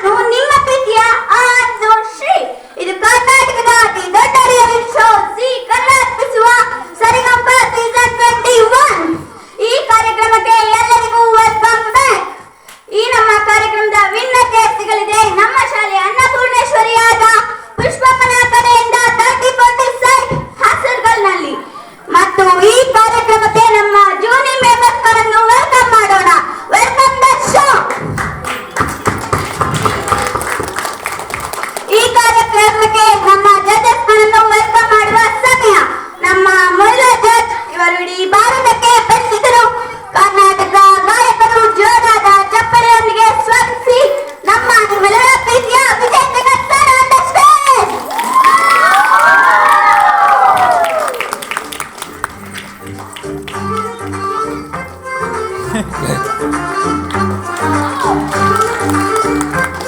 ನಾನು ನಿಮ್ಮ ಪ್ರೀತಿಯ ಆರ್ಜು ಶ್ರೀ. ಇದು ಕರ್ನಾಟಕದ ಅತಿ ದೊಡ್ಡ ರಿಯಾಲಿಟಿ ಶೋ ಜಿ ಕನ್ನಡ ಅರ್ಪಿಸುವ ಸರಿಗಮ ಸೀಸನ್ 21. ಈ ಕಾರ್ಯಕ್ರಮಕ್ಕೆ ಎಲ್ಲರಿಗೂ ವೆಲ್ಕಮ್ ಬ್ಯಾಕ್. ಈ ನಮ್ಮ ಕಾರ್ಯಕ್ರಮದ ವಿನ್ನರ್ಗೆ ಸಿಗಲಿದೆ ನಮ್ಮ ಶಾಲೆಯ ಅನ್ನಪೂರ್ಣೇಶ್ವರಿಯಾದ ಪುಷ್ಪಮ್ಮನ ಕಡೆಯಿಂದ 3046 ಹಾಸರ್ಗಲ್ನಲ್ಲಿ. ಮತ್ತು ಈ ಕಾರ್ಯಕ್ರಮಕ್ಕೆ ನಮ್ಮ ಜೂನಿ ಮೆಂಬರ್ಗಳನ್ನು ವೆಲ್ಕಮ್ ಮಾಡೋಣ. Welcome the show. ಈ ಕಾರ್ಯಕ್ರಮಕ್ಕೆ ನಮ್ಮ ಜಡ್ಜಸ್ ಗಳನ್ನು ವೆಲ್ಕಮ್ ಮಾಡುವ ಸಮಯ. ನಮ್ಮ ಮೊದಲ ಜಡ್ಜ್ ಇವರು ಇಡೀ